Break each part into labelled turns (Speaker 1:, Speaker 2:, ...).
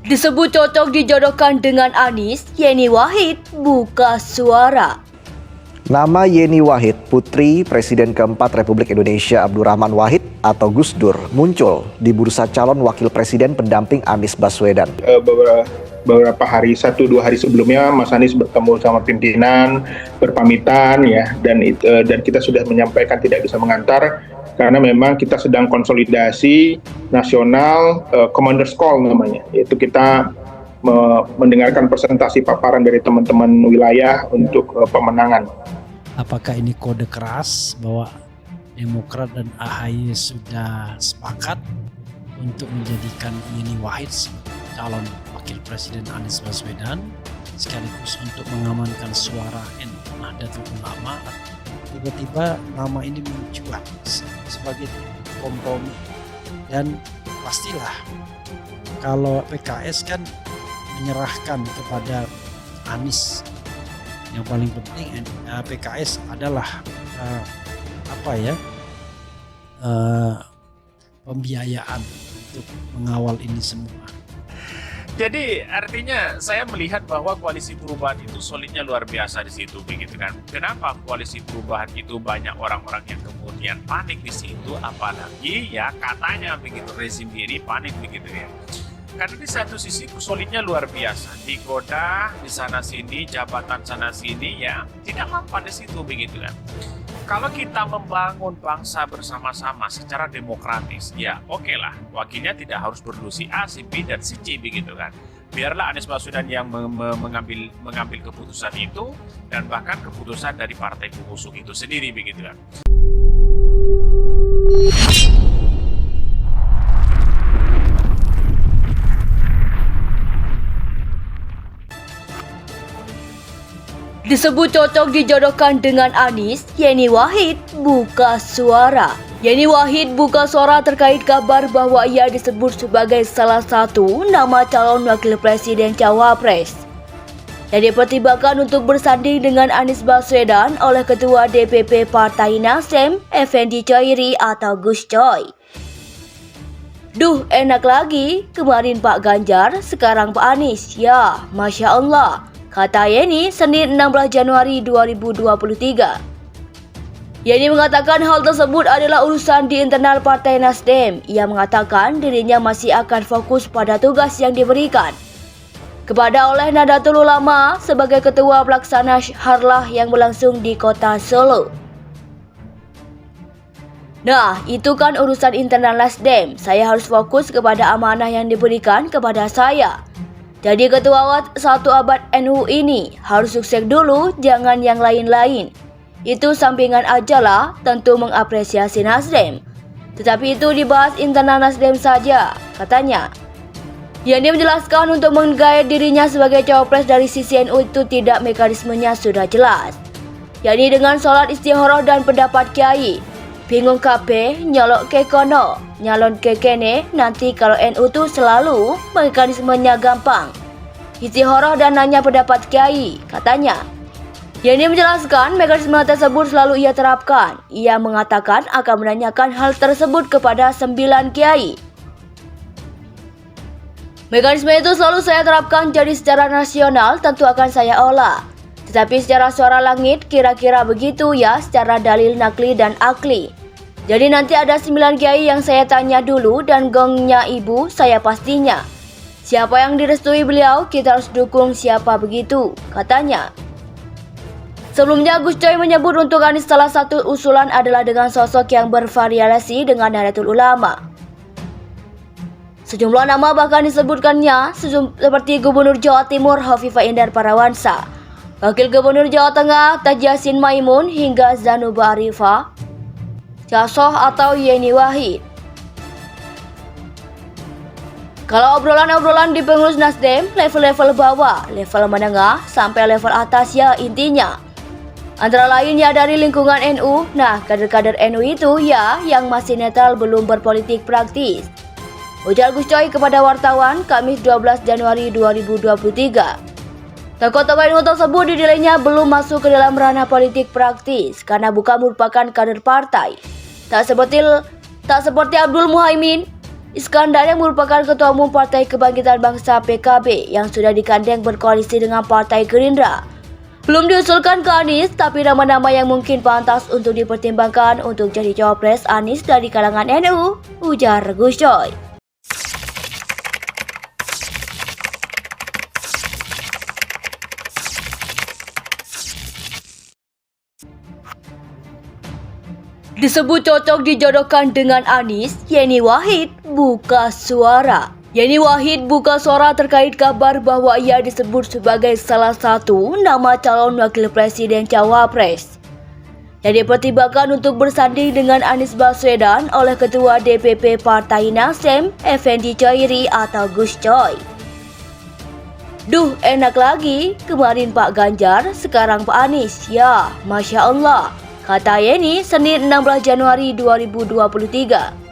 Speaker 1: Disebut cocok dijodohkan dengan Anies, Yeni Wahid buka suara.
Speaker 2: Nama Yeni Wahid, putri Presiden keempat Republik Indonesia Abdurrahman Wahid atau Gus Dur, muncul di bursa calon wakil presiden pendamping Anies Baswedan.
Speaker 3: Beberapa hari, 1-2 hari sebelumnya Mas Anies bertemu sama pimpinan, berpamitan ya, dan kita sudah menyampaikan tidak bisa mengantar karena memang kita sedang konsolidasi nasional, Commander's Call namanya, yaitu kita mendengarkan presentasi paparan dari teman-teman wilayah untuk pemenangan.
Speaker 4: Apakah ini kode keras bahwa Demokrat dan AHY sudah sepakat untuk menjadikan Yeni Wahid calon wakil presiden Anies Baswedan sekaligus untuk mengamankan suara Nahdlatul Ulama? Tiba-tiba nama ini mencuat sebagai kompromi, dan pastilah kalau PKS kan menyerahkan kepada Anies, yang paling penting PKS adalah pembiayaan untuk mengawal ini semua.
Speaker 5: Jadi artinya saya melihat bahwa koalisi perubahan itu solidnya luar biasa di situ, begitu kan. Kenapa koalisi perubahan itu banyak orang-orang yang kemudian panik di situ, apalagi ya katanya begitu rezim diri panik begitu ya. Karena di satu sisi solidnya luar biasa, digoda di sana sini, jabatan sana sini ya tidak mampu di situ begitu kan. Kalau kita membangun bangsa bersama-sama secara demokratis, ya oke lah, wakilnya tidak harus berdua si A, si B, dan si C begitu kan. Biarlah Anies Baswedan yang mengambil keputusan itu, dan bahkan keputusan dari partai pengusung itu sendiri begitu kan.
Speaker 1: Disebut cocok dijodohkan dengan Anies, Yeni Wahid buka suara. Yeni Wahid buka suara terkait kabar bahwa ia disebut sebagai salah satu nama calon wakil presiden Cawapres yang dipertimbangkan untuk bersanding dengan Anies Baswedan oleh Ketua DPP Partai Nasdem, Effendi Choiri atau Gus Coy. Duh, enak lagi, kemarin Pak Ganjar, sekarang Pak Anies, ya Masya Allah, kata Yeni Senin 16 Januari 2023. Yeni mengatakan hal tersebut adalah urusan di internal Partai Nasdem. Ia mengatakan dirinya masih akan fokus pada tugas yang diberikan kepada oleh Nahdlatul Ulama sebagai Ketua Pelaksana Harlah yang berlangsung di kota Solo. Nah, itu kan urusan internal Nasdem. Saya harus fokus kepada amanah yang diberikan kepada saya. Jadi ketua satu abad NU ini harus sukses dulu, jangan yang lain-lain. Itu sampingan aja lah, tentu mengapresiasi Nasdem. Tetapi itu dibahas internal Nasdem saja, katanya. Yeni menjelaskan untuk menggait dirinya sebagai cawapres dari sisi NU itu tidak, mekanismenya sudah jelas. Yakni dengan sholat istikharah dan pendapat kiai. Bingung KP, nyolok ke kono, nyalon ke kene, nanti kalau NU tuh selalu mekanismenya gampang. Istikharah dan nanya pendapat kiai, katanya. Yeni menjelaskan mekanisme tersebut selalu ia terapkan. Ia mengatakan akan menanyakan hal tersebut kepada 9 kiai. Mekanisme itu selalu saya terapkan, jadi secara nasional tentu akan saya olah. Tetapi secara suara langit kira-kira begitu ya, secara dalil nakli dan akli. Jadi nanti ada 9 kiai yang saya tanya dulu dan gongnya ibu saya pastinya. Siapa yang direstui beliau kita harus dukung siapa begitu, katanya. Sebelumnya Gus Coy menyebut untuk Anies salah satu usulan adalah dengan sosok yang bervariasi dengan Nahdlatul Ulama. Sejumlah nama bahkan disebutkannya seperti Gubernur Jawa Timur Hovifah Indar Parawansa, Wakil Gubernur Jawa Tengah Taji Yassin Maimun hingga Zanuba Arifah, Casoh atau Yeni Wahid. Kalau obrolan-obrolan di pengurus Nasdem, level-level bawah, level menengah, sampai level atas ya intinya. Antara lain ya dari lingkungan NU, nah kader-kader NU itu ya yang masih netral belum berpolitik praktis. Ujar Gus Coy kepada wartawan Kamis 12 Januari 2023. Tokoh-tokoh NU tersebut dinilainya belum masuk ke dalam ranah politik praktis karena bukan merupakan kader partai. Tak seperti Abdul Muhaimin, Iskandar yang merupakan Ketua Umum Partai Kebangkitan Bangsa PKB yang sudah digandeng berkoalisi dengan Partai Gerindra. Belum diusulkan ke Anies, tapi nama-nama yang mungkin pantas untuk dipertimbangkan untuk jadi cawapres Anies dari kalangan NU, ujar Gus Coy. Disebut cocok dijodohkan dengan Anies, Yeni Wahid buka suara. Yeni Wahid buka suara terkait kabar bahwa ia disebut sebagai salah satu nama calon wakil presiden cawapres yang dipertimbangkan untuk bersanding dengan Anies Baswedan oleh Ketua DPP Partai Nasdem, Effendi Choiri atau Gus Coy. Duh, enak lagi, kemarin Pak Ganjar, sekarang Pak Anies, ya Masya Allah, kata Yeni Senin 16 Januari 2023.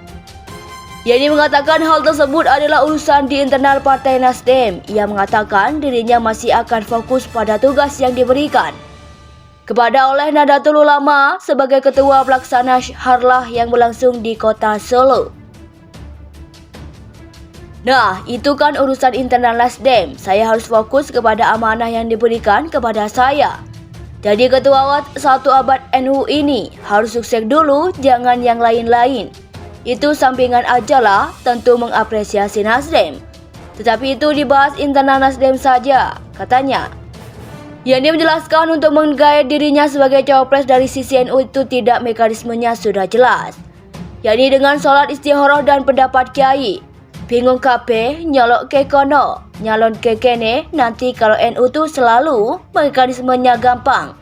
Speaker 1: Yeni mengatakan hal tersebut adalah urusan di internal Partai Nasdem. Ia mengatakan dirinya masih akan fokus pada tugas yang diberikan kepada oleh Nahdlatul Ulama sebagai Ketua Pelaksana Harlah yang berlangsung di Kota Solo. Nah, itu kan urusan internal Nasdem. Saya harus fokus kepada amanah yang diberikan kepada saya. Jadi ketua satu abad NU ini harus sukses dulu, jangan yang lain-lain. Itu sampingan ajalah, tentu mengapresiasi Nasdem. Tetapi itu dibahas internal Nasdem saja, katanya. Yeni menjelaskan untuk menggait dirinya sebagai cawapres dari sisi NU itu tidak, mekanismenya sudah jelas. Yakni dengan sholat istikharah dan pendapat kiai. Bingung KP, nyolok ke kono, nyalon ke kene, nanti kalau NU tuh selalu mekanismenya gampang.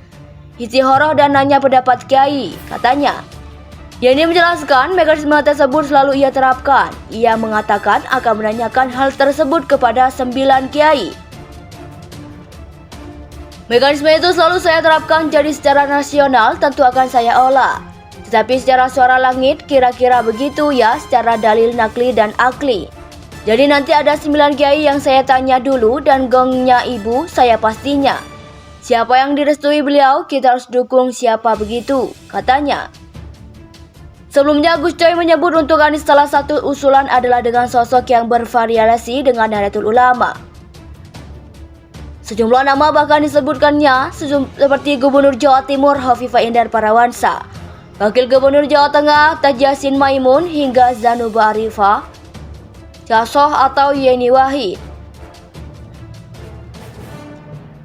Speaker 1: Istikharah dan nanya pendapat kiai, katanya. Yeni menjelaskan mekanisme tersebut selalu ia terapkan. Ia mengatakan akan menanyakan hal tersebut kepada 9 kiai. Mekanisme itu selalu saya terapkan, jadi secara nasional tentu akan saya olah. Tetapi secara suara langit kira-kira begitu ya, secara dalil nakli dan akli. Jadi nanti ada 9 kiai yang saya tanya dulu dan gongnya ibu saya pastinya. Siapa yang direstui beliau kita harus dukung, siapa begitu, katanya. Sebelumnya Gus Coy menyebut untuk Anies salah satu usulan adalah dengan sosok yang bervariasi dengan Nahdlatul Ulama. Sejumlah nama bahkan disebutkannya seperti Gubernur Jawa Timur Hovifah Indar Parawansa, Wakil Gubernur Jawa Tengah Taj Yassin Maimun hingga Zanuba Arifah, Casoh atau Yeni Wahid.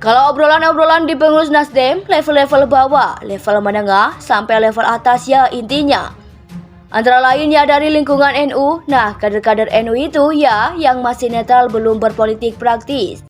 Speaker 1: Kalau obrolan-obrolan di pengurus Nasdem, level-level bawah, level menengah, sampai level atas ya intinya. Antara lain ya dari lingkungan NU, nah kader-kader NU itu ya yang masih netral belum berpolitik praktis.